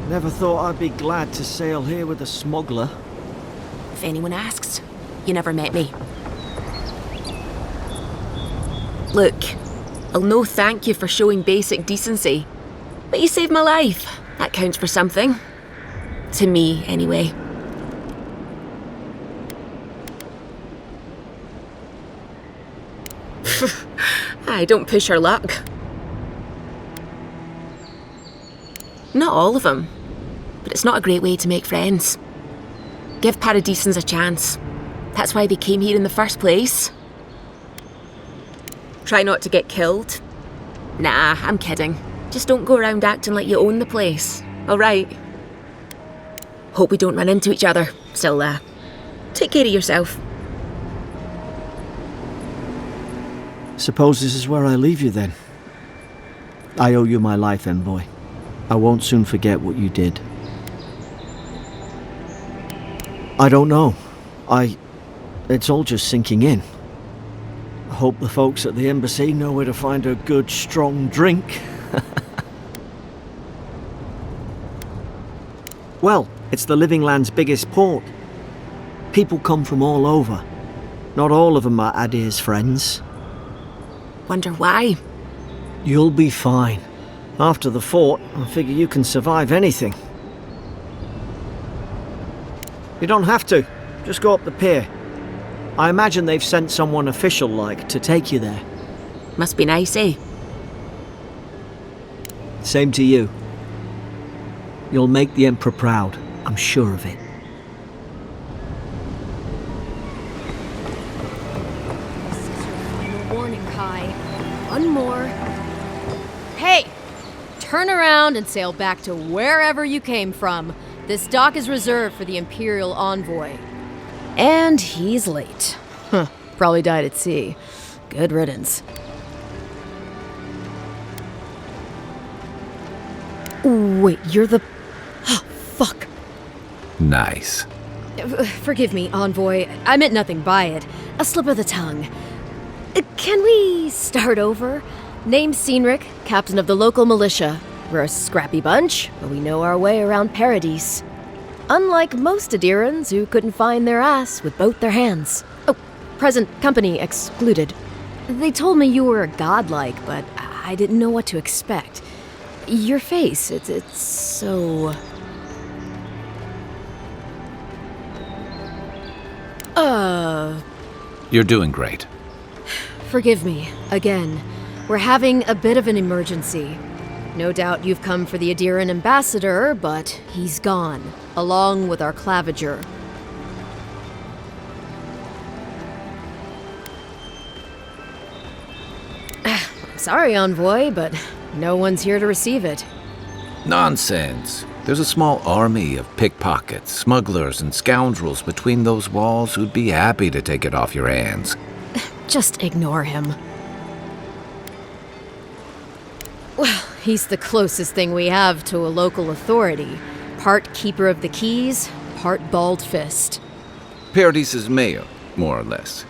Never thought I'd be glad to sail here with a smuggler. If anyone asks, you never met me. Look, I'll no thank you for showing basic decency, but you saved my life. That counts for something. To me, anyway. I don't push her luck. Not all of them, but it's not a great way to make friends. Give Paradisans a chance. That's why they came here in the first place. Try not to get killed. Nah, I'm kidding. Just don't go around acting like you own the place, alright? Hope we don't run into each other. Still, take care of yourself. Suppose this is where I leave you then. I owe you my life, envoy. I won't soon forget what you did. I don't know. It's all just sinking in. I hope the folks at the embassy know where to find a good, strong drink. Well, it's the Living Land's biggest port. People come from all over. Not all of them are Adir's friends. Wonder why? You'll be fine. After the fort, I figure you can survive anything. You don't have to. Just go up the pier. I imagine they've sent someone official-like to take you there. Must be nice, eh? Same to you. You'll make the Emperor proud. I'm sure of it. This is your final warning, Kai. One more. Hey! Turn around and sail back to wherever you came from. This dock is reserved for the Imperial Envoy. And he's late. Huh. Probably died at sea. Good riddance. Wait, you're the... Oh, fuck. Nice. Forgive me, Envoy. I meant nothing by it. A slip of the tongue. Can we start over? Name's Cynric, captain of the local militia. We're a scrappy bunch, but we know our way around Paradise. Unlike most Adirans who couldn't find their ass with both their hands. Oh, present company excluded. They told me you were godlike, but I didn't know what to expect. Your face, it's so... You're doing great. Forgive me, again. We're having a bit of an emergency. No doubt you've come for the Adiran ambassador, but he's gone, along with our claviger. I'm sorry, Envoy, but no one's here to receive it. Nonsense. There's a small army of pickpockets, smugglers, and scoundrels between those walls who'd be happy to take it off your hands. Just ignore him. Well, he's the closest thing we have to a local authority. Part keeper of the keys, part bald fist. Paradise's mayor, more or less.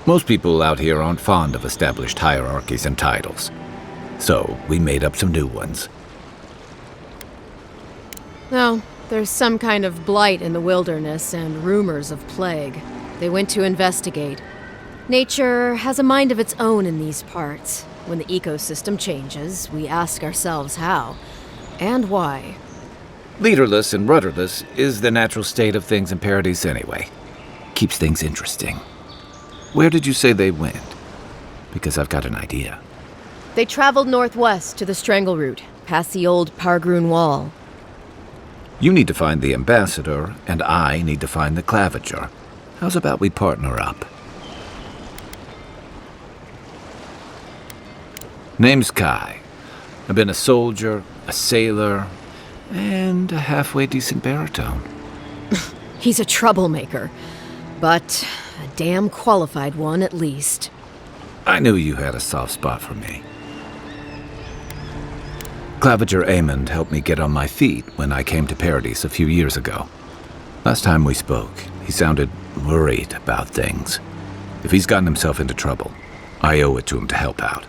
Most people out here aren't fond of established hierarchies and titles. So, we made up some new ones. No, there's some kind of blight in the wilderness and rumors of plague. They went to investigate. Nature has a mind of its own in these parts. When the ecosystem changes, we ask ourselves how and why. Leaderless and rudderless is the natural state of things in Paradise anyway. Keeps things interesting. Where did you say they went? Because I've got an idea. They traveled northwest to the Strangle Route, past the old Pargroon Wall. You need to find the ambassador, and I need to find the claviger. How's about we partner up? Name's Kai. I've been a soldier, a sailor, and a halfway decent baritone. He's a troublemaker, but a damn qualified one at least. I knew you had a soft spot for me. Claviger Amond helped me get on my feet when I came to Paradise a few years ago. Last time we spoke, he sounded worried about things. If he's gotten himself into trouble, I owe it to him to help out.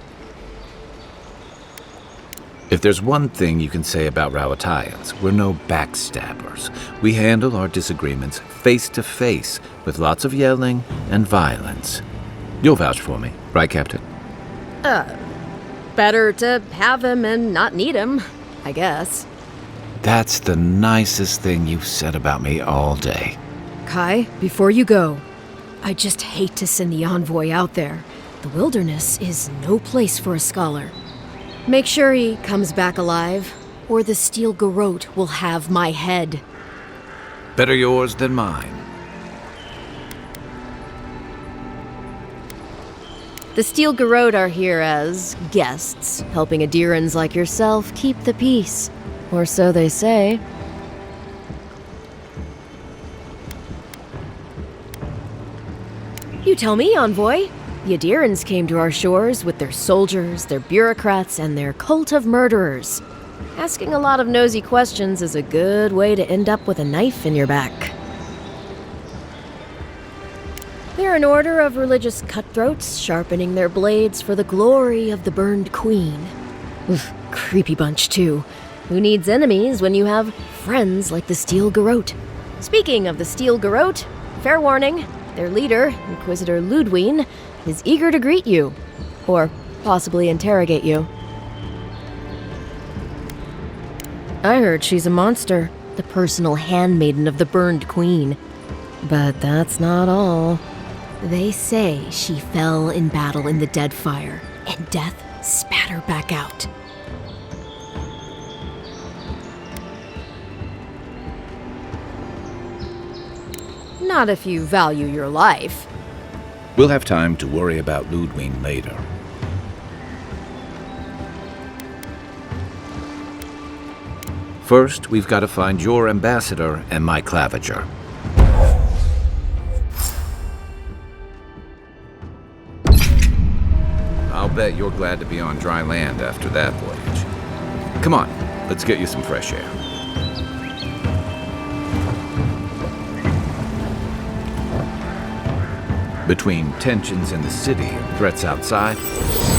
If there's one thing you can say about Rawatayans, we're no backstabbers. We handle our disagreements face to face, with lots of yelling and violence. You'll vouch for me, right, Captain? Better to have him and not need him, I guess. That's the nicest thing you've said about me all day. Kai, before you go, I just hate to send the envoy out there. The wilderness is no place for a scholar. Make sure he comes back alive, or the steel garrote will have my head. Better yours than mine. The steel garrote are here as guests, helping Adirans like yourself keep the peace. Or so they say. You tell me, envoy. The Adirans came to our shores with their soldiers, their bureaucrats, and their cult of murderers. Asking a lot of nosy questions is a good way to end up with a knife in your back. They're an order of religious cutthroats, sharpening their blades for the glory of the burned queen. Oof, creepy bunch, too. Who needs enemies when you have friends like the Steel Garrote? Speaking of the Steel Garrote, fair warning, their leader, Inquisitor Ludwine, is eager to greet you. Or possibly interrogate you. I heard she's a monster, the personal handmaiden of the burned queen. But that's not all. They say she fell in battle in the Deadfire, and death spat her back out. Not if you value your life. We'll have time to worry about Ludwine later. First, we've got to find your ambassador and my claviger. I'll bet you're glad to be on dry land after that voyage. Come on, let's get you some fresh air. Between tensions in the city and threats outside,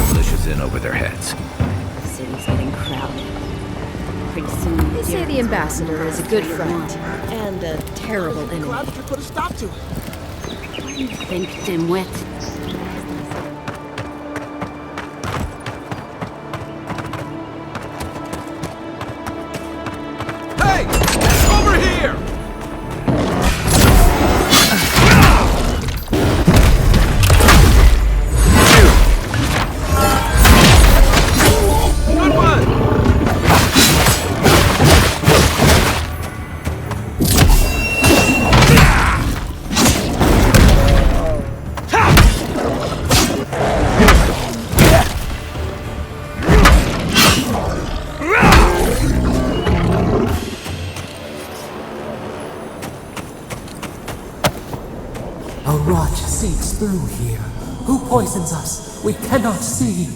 militia's in over their heads. The city's getting crowded. Pretty soon, They say the ambassador is a good friend and a terrible enemy. Claviger put a stop to it. What do you think, dimwit? Hey! Over here! Good one! A rot seeps through here. Who poisons us? We cannot see.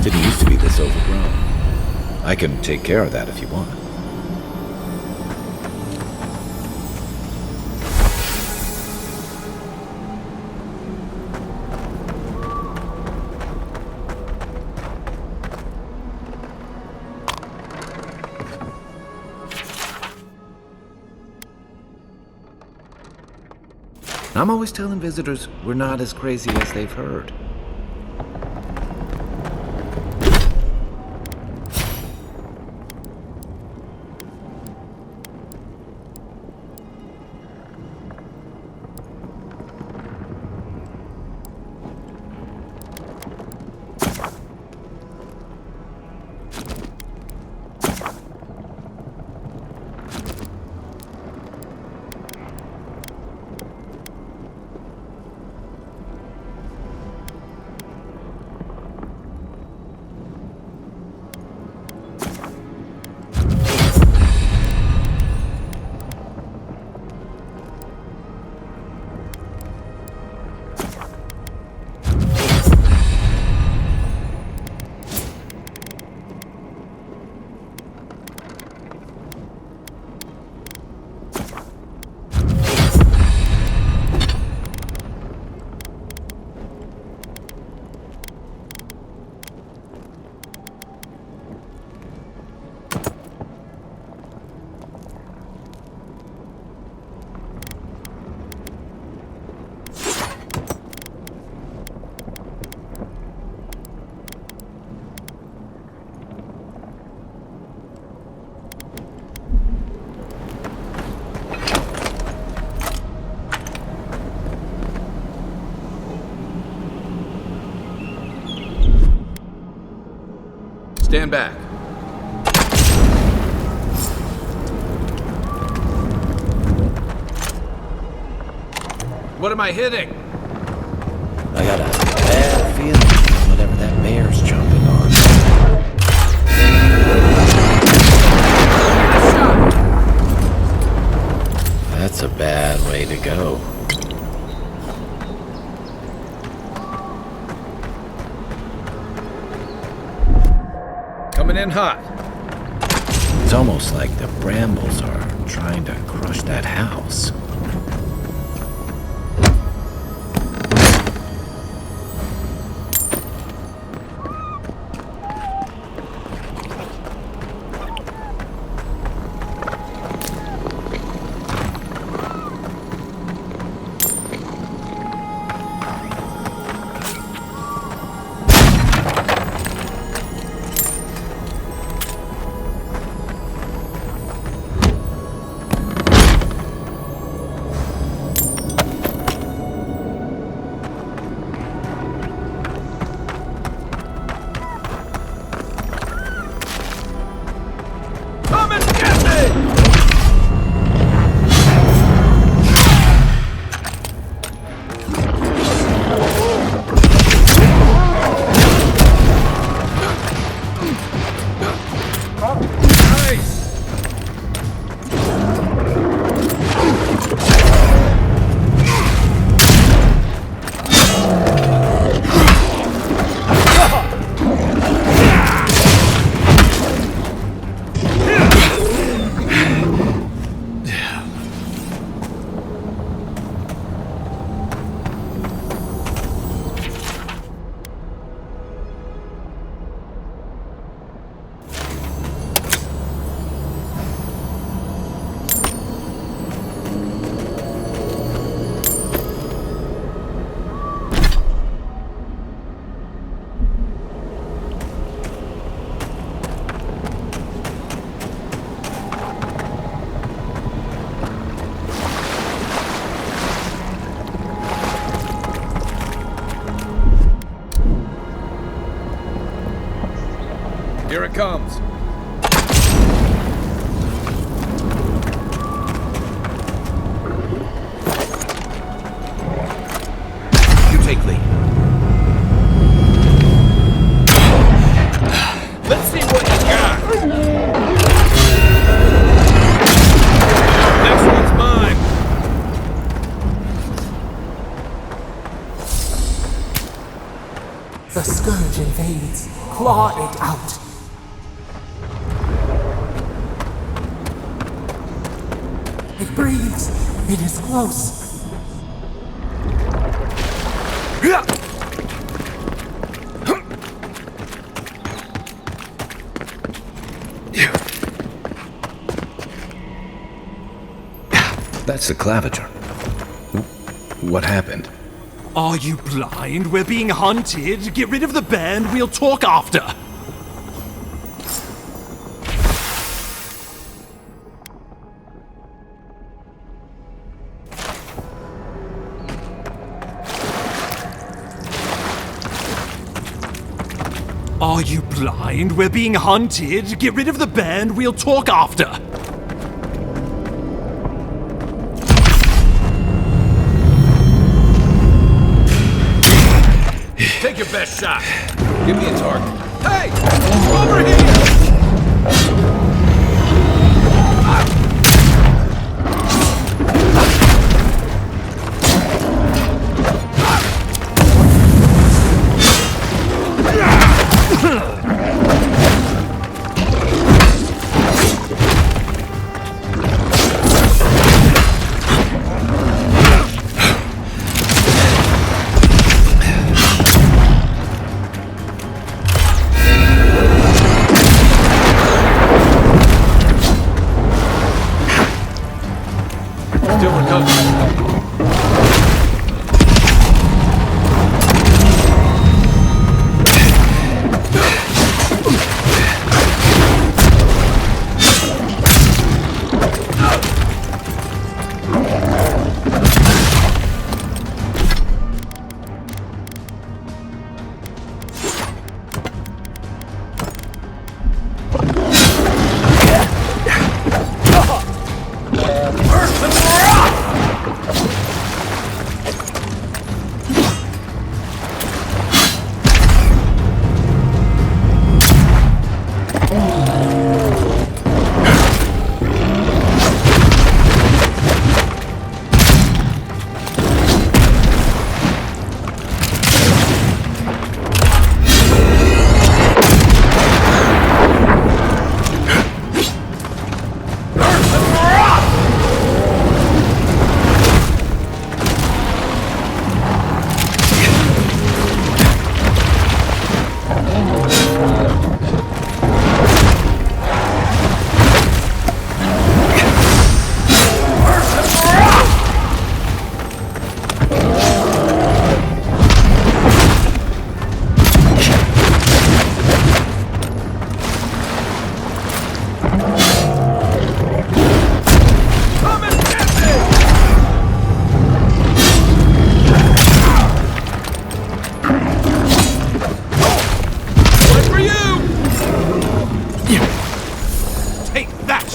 Didn't used to be this overgrown. I can take care of that if you want. I'm always telling visitors we're not as crazy as they've heard. Stand back. What am I hitting? I got a bad feeling whatever that bear's jumping on. That's a bad way to go. Coming in hot. It's almost like the brambles are trying to crush that house. Here it comes. You take lead. Let's see what you got. Next one's mine. The scourge invades. Claw it out. It breathes. It is close. That's the claviger. What happened? Are you blind? We're being hunted. Get rid of the band. We'll talk after. Are you blind? We're being hunted. Get rid of the band. We'll talk after. Take your best shot. Give me a target. Hey! Over here!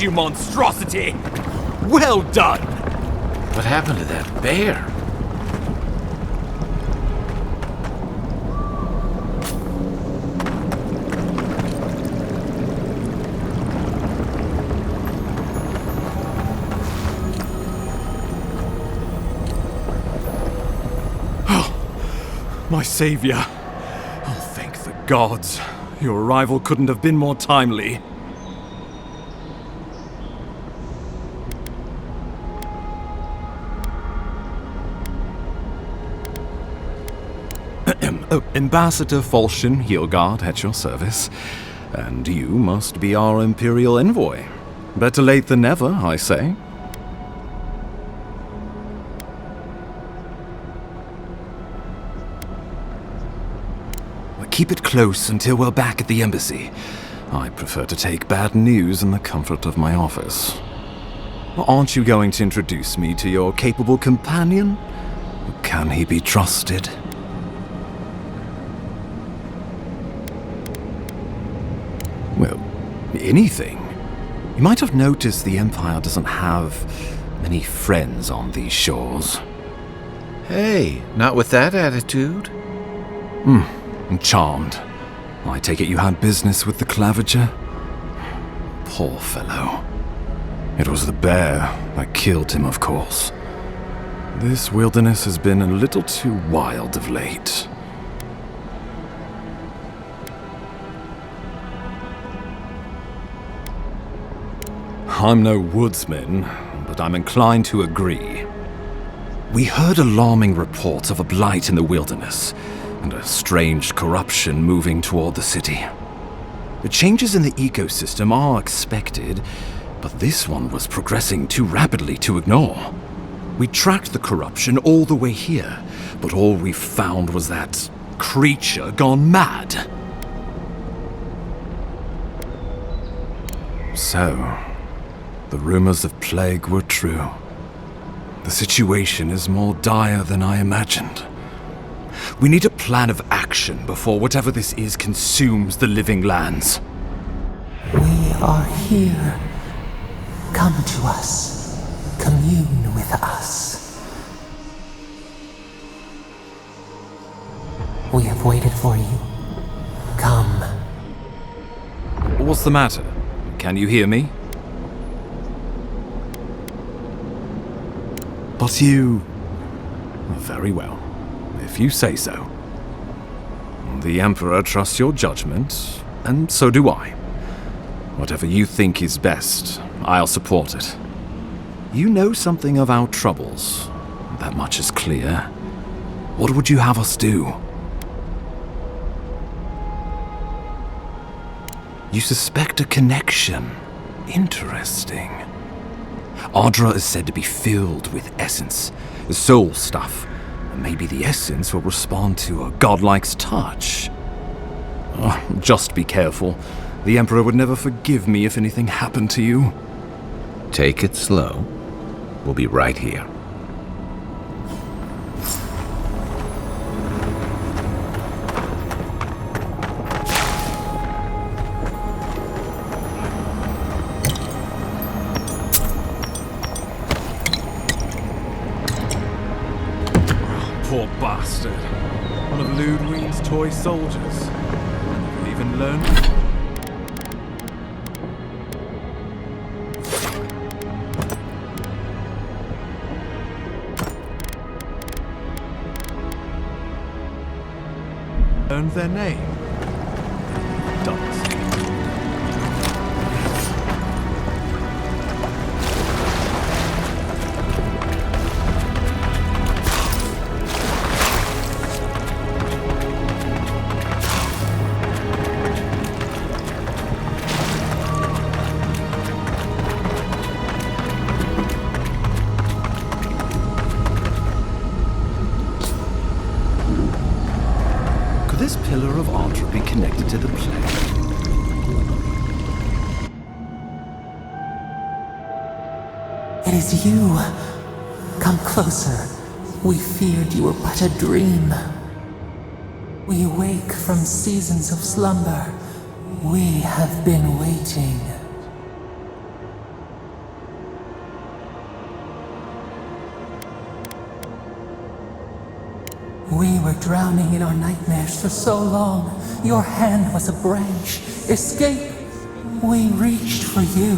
you monstrosity! Well done! What happened to that bear? My savior. Oh, thank the gods. Your arrival couldn't have been more timely. Ambassador Falchion Hildegard at your service. And you must be our Imperial envoy. Better late than never, I say. Keep it close until we're back at the embassy. I prefer to take bad news in the comfort of my office. Aren't you going to introduce me to your capable companion? Can he be trusted? Well, anything. You might have noticed the Empire doesn't have many friends on these shores. Hey, not with that attitude. I'm charmed. I take it you had business with the Claviger? Poor fellow. It was the bear that killed him, of course. This wilderness has been a little too wild of late. I'm no woodsman, but I'm inclined to agree. We heard alarming reports of a blight in the wilderness, and a strange corruption moving toward the city. The changes in the ecosystem are expected, but this one was progressing too rapidly to ignore. We tracked the corruption all the way here, but all we found was that creature gone mad. So, the rumors of plague were true. The situation is more dire than I imagined. We need a plan of action before whatever this is consumes the living lands. We are here. Come to us. Commune with us. We have waited for you. Come. What's the matter? Can you hear me? But you... Very well. If you say so. The Emperor trusts your judgment, and so do I. Whatever you think is best, I'll support it. You know something of our troubles. That much is clear. What would you have us do? You suspect a connection. Interesting. Ardra is said to be filled with essence, soul stuff. Maybe the essence will respond to a godlike's touch. Just be careful. The Emperor would never forgive me if anything happened to you. Take it slow. We'll be right here. Poor bastard. One of Ludwig's toy soldiers. Never even learned. Learned their name. Dunce. This pillar of Ardra be connected to the plague? It is you. Come closer. We feared you were but a dream. We awake from seasons of slumber. We have been waiting. We were drowning in our nightmares for so long. Your hand was a branch. Escape! We reached for you.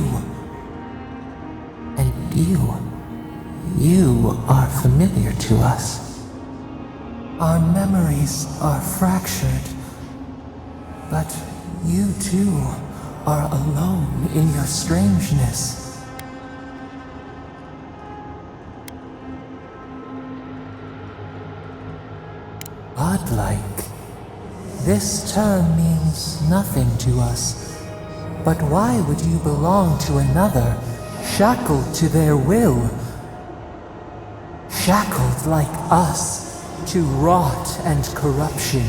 And you are familiar to us. Our memories are fractured. But you too are alone in your strangeness. Godlike. This term means nothing to us. But why would you belong to another, shackled to their will? Shackled like us to rot and corruption.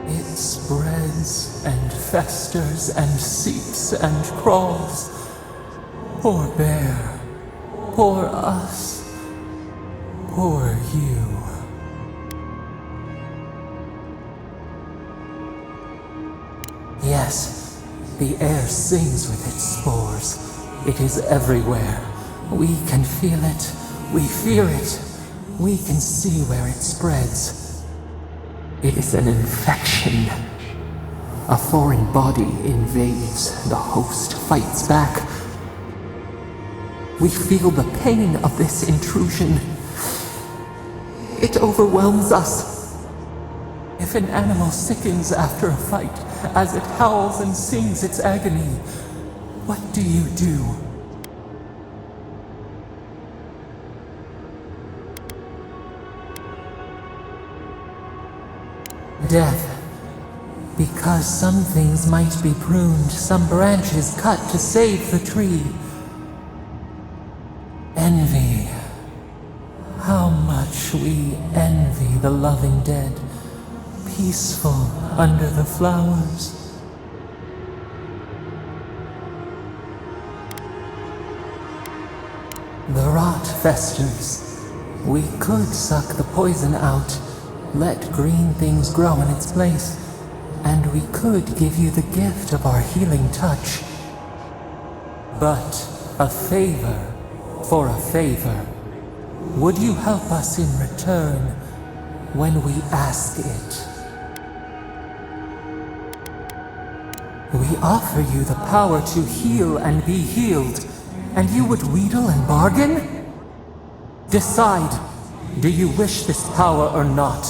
It spreads and festers and seeps and crawls. Poor bear. Poor us. Poor you. Yes, the air sings with its spores. It is everywhere. We can feel it. We fear it. We can see where it spreads. It is an infection. A foreign body invades. The host fights back. We feel the pain of this intrusion. It overwhelms us. If an animal sickens after a fight, as it howls and sings its agony, what do you do? Death. Because some things might be pruned, some branches cut to save the tree. Envy. How much we envy the loving dead, peaceful under the flowers. The rot festers. We could suck the poison out, let green things grow in its place, and we could give you the gift of our healing touch. But a favor for a favor. Would you help us in return when we ask it? We offer you the power to heal and be healed, and you would wheedle and bargain? Decide, do you wish this power or not?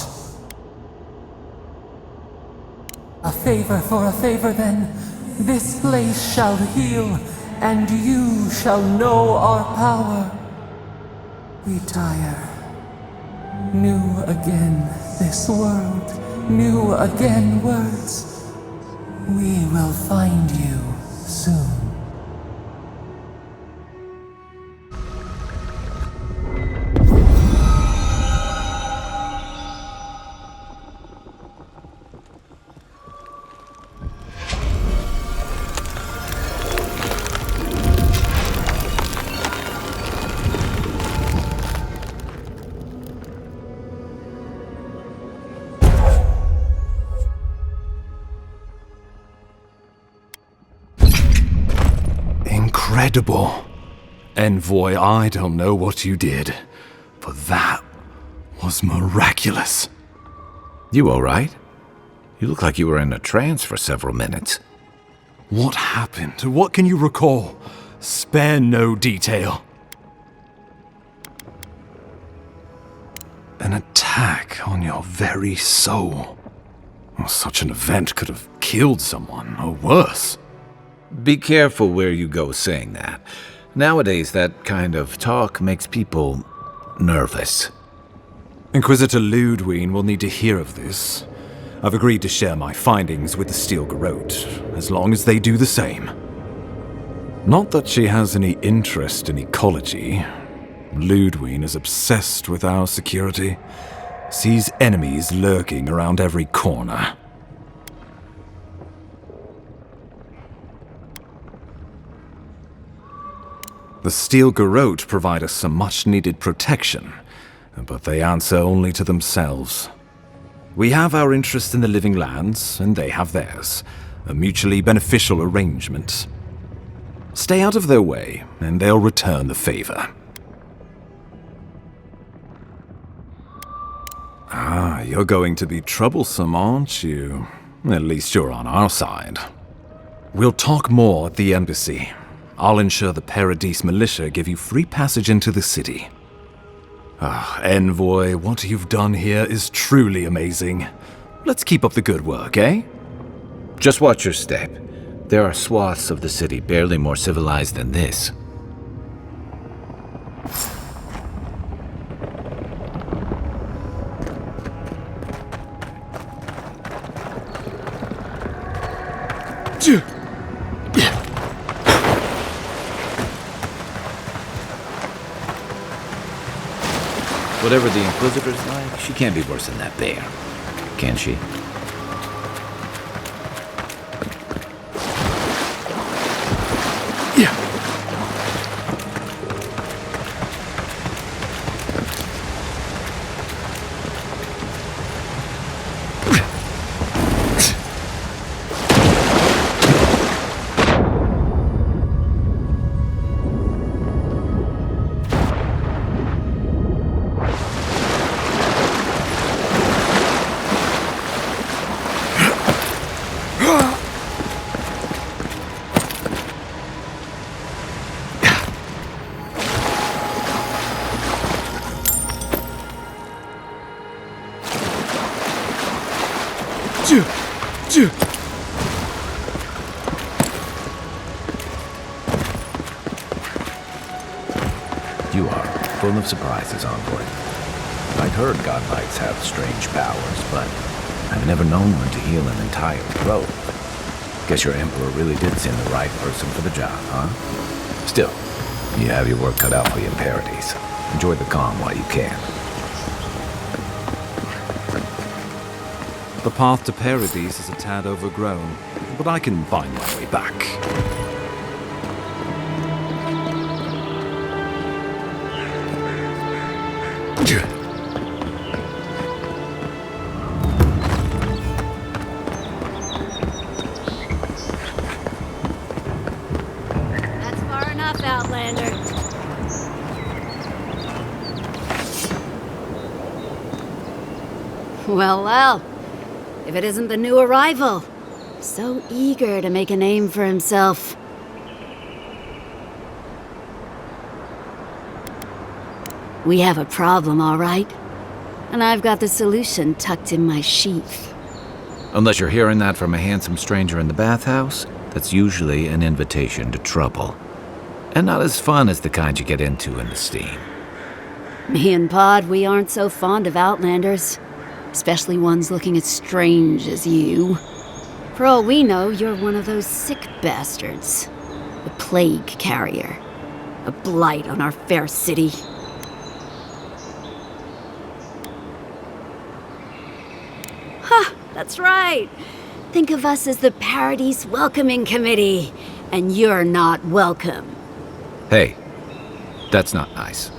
A favor for a favor then. This place shall heal, and you shall know our power. Retire. New again this world, new again words. We will find you soon. Incredible. Envoy, I don't know what you did, but that was miraculous. You all right? You look like you were in a trance for several minutes. What happened? What can you recall? Spare no detail. An attack on your very soul. Well, such an event could have killed someone, or worse. Be careful where you go saying that. Nowadays, that kind of talk makes people nervous. Inquisitor Ludwig will need to hear of this. I've agreed to share my findings with the Steel Garrote, as long as they do the same. Not that she has any interest in ecology. Ludwig is obsessed with our security, sees enemies lurking around every corner. The Steel Garrote provide us some much-needed protection, but they answer only to themselves. We have our interest in the living lands, and they have theirs. A mutually beneficial arrangement. Stay out of their way, and they'll return the favor. Ah, you're going to be troublesome, aren't you? At least you're on our side. We'll talk more at the embassy. I'll ensure the Paradise militia give you free passage into the city. Ah, Envoy, what you've done here is truly amazing. Let's keep up the good work, eh? Just watch your step. There are swaths of the city barely more civilized than this. Whatever the Inquisitor's like, she can't be worse than that bear. Can she? You are full of surprises, Envoy. I'd heard godlights have strange powers, but I've never known one to heal an entire throat. Guess your Emperor really did send the right person for the job, huh? Still, you have your work cut out for you in Paradise. Enjoy the calm while you can. The path to Paradise is a tad overgrown, but I can find my way back. That's far enough, Outlander. Well. If it isn't the new arrival. So eager to make a name for himself. We have a problem, all right? And I've got the solution tucked in my sheath. Unless you're hearing that from a handsome stranger in the bathhouse, that's usually an invitation to trouble. And not as fun as the kind you get into in the steam. Me and Pod, we aren't so fond of Outlanders. Especially ones looking as strange as you. For all we know, you're one of those sick bastards. The plague carrier. A blight on our fair city. Ha! That's right! Think of us as the Paradise Welcoming Committee. And you're not welcome. Hey, that's not nice.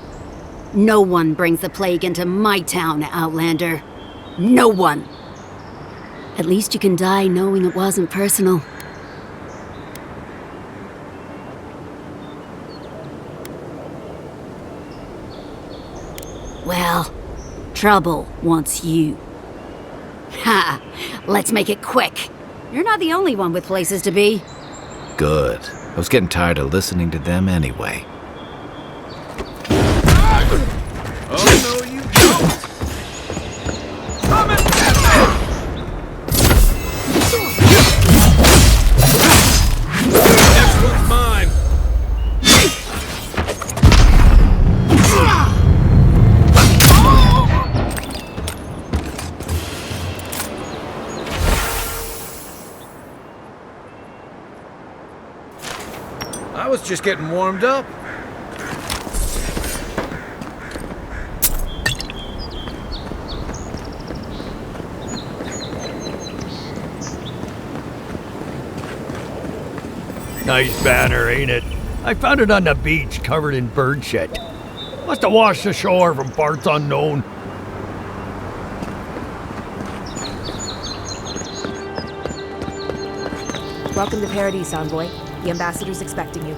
No one brings the plague into my town, Outlander. No one! At least you can die knowing it wasn't personal. Well, trouble wants you. Ha! Let's make it quick. You're not the only one with places to be. Good. I was getting tired of listening to them anyway. Oh, no, you don't! Next one's mine! I was just getting warmed up. Nice banner, ain't it? I found it on the beach, covered in bird shit. Must have washed ashore from parts unknown. Welcome to Paradise, Envoy. The ambassador's expecting you.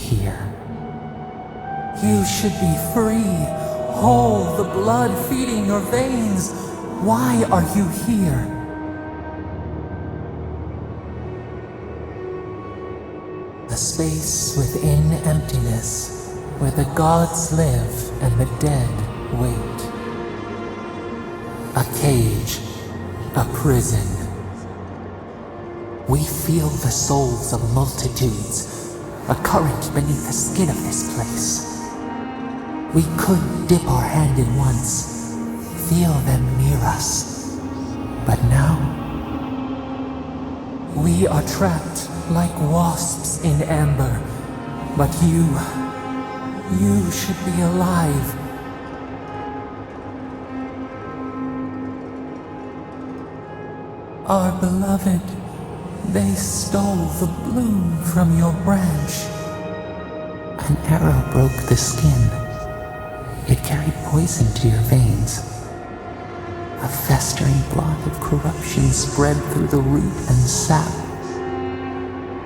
here. You should be free, whole, the blood feeding your veins. Why are you here? A space within emptiness, where the gods live and the dead wait. A cage, a prison. We feel the souls of multitudes, a current beneath the skin of this place. We could dip our hand in once, feel them near us. But now, we are trapped like wasps in amber. But you should be alive. Our beloved, they stole the bloom from your branch. An arrow broke the skin. It carried poison to your veins. A festering blot of corruption spread through the root and sap.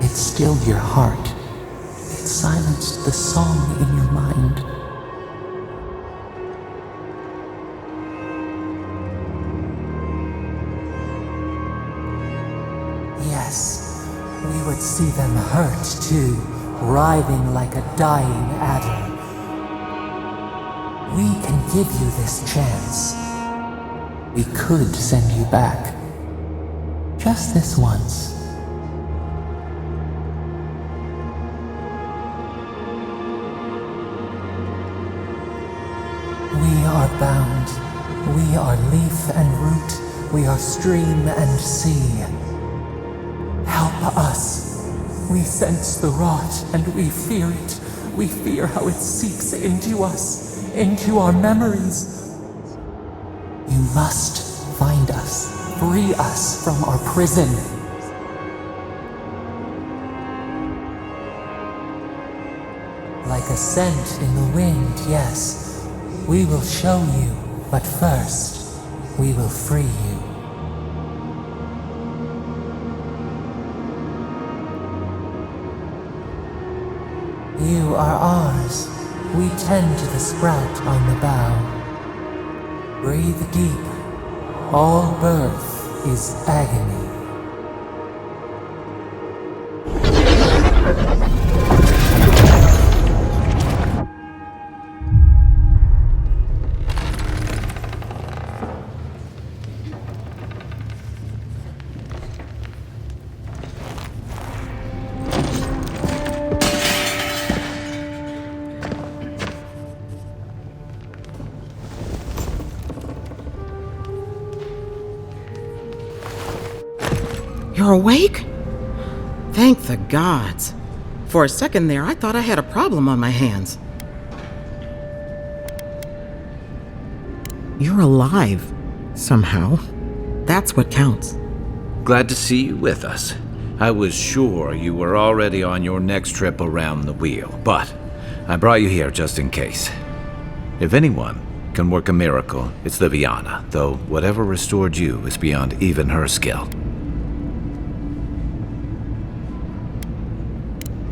It stilled your heart. It silenced the song in your mind. Yes, we would see them hurt too, writhing like a dying adder. We can give you this chance. We could send you back. Just this once. We are bound. We are leaf and root. We are stream and sea. Help us. We sense the rot and we fear it. We fear how it seeps into us, into our memories. You must find us, free us from our prison. Like a scent in the wind, yes, we will show you, but first, we will free you. You are ours. We tend to the sprout on the bough. Breathe deep. All birth is agony. You're awake? Thank the gods. For a second there, I thought I had a problem on my hands. You're alive, somehow. That's what counts. Glad to see you with us. I was sure you were already on your next trip around the wheel, but I brought you here just in case. If anyone can work a miracle, it's Liviana, though whatever restored you is beyond even her skill.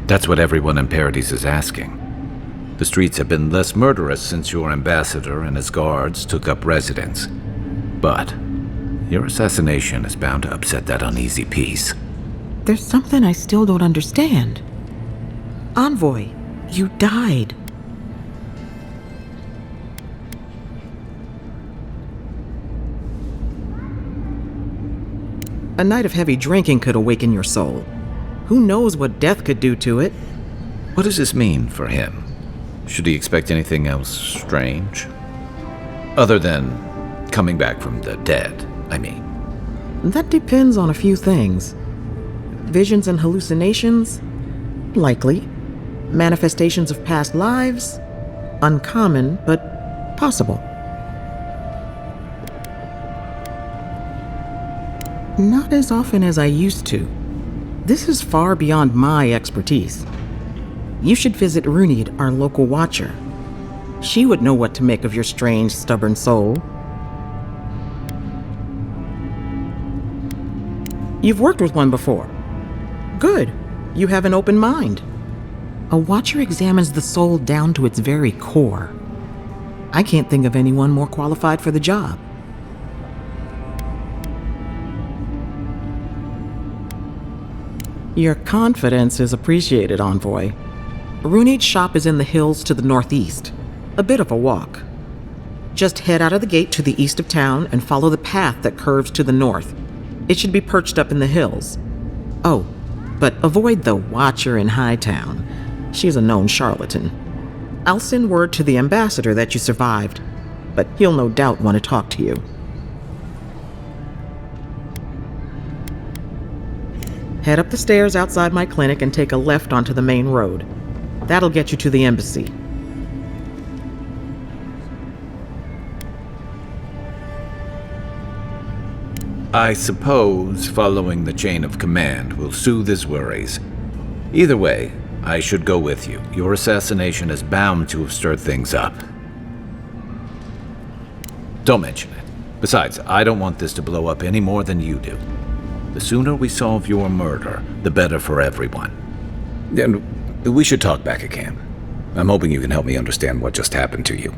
That's what everyone in Paradise is asking. The streets have been less murderous since your ambassador and his guards took up residence. But your assassination is bound to upset that uneasy peace. There's something I still don't understand. Envoy, you died. A night of heavy drinking could awaken your soul. Who knows what death could do to it? What does this mean for him? Should he expect anything else strange? Other than coming back from the dead, I mean. That depends on a few things. Visions and hallucinations? Likely. Manifestations of past lives? Uncommon, but possible. Not as often as I used to. This is far beyond my expertise. You should visit Runid, our local watcher. She would know what to make of your strange, stubborn soul. You've worked with one before. Good. You have an open mind. A watcher examines the soul down to its very core. I can't think of anyone more qualified for the job. Your confidence is appreciated, Envoy. Runeade's shop is in the hills to the northeast. A bit of a walk. Just head out of the gate to the east of town and follow the path that curves to the north. It should be perched up in the hills. Oh, but avoid the Watcher in Hightown. She's a known charlatan. I'll send word to the ambassador that you survived, but he'll no doubt want to talk to you. Head up the stairs outside my clinic and take a left onto the main road. That'll get you to the embassy. I suppose following the chain of command will soothe his worries. Either way, I should go with you. Your assassination is bound to have stirred things up. Don't mention it. Besides, I don't want this to blow up any more than you do. The sooner we solve your murder, the better for everyone. And we should talk back at camp. I'm hoping you can help me understand what just happened to you.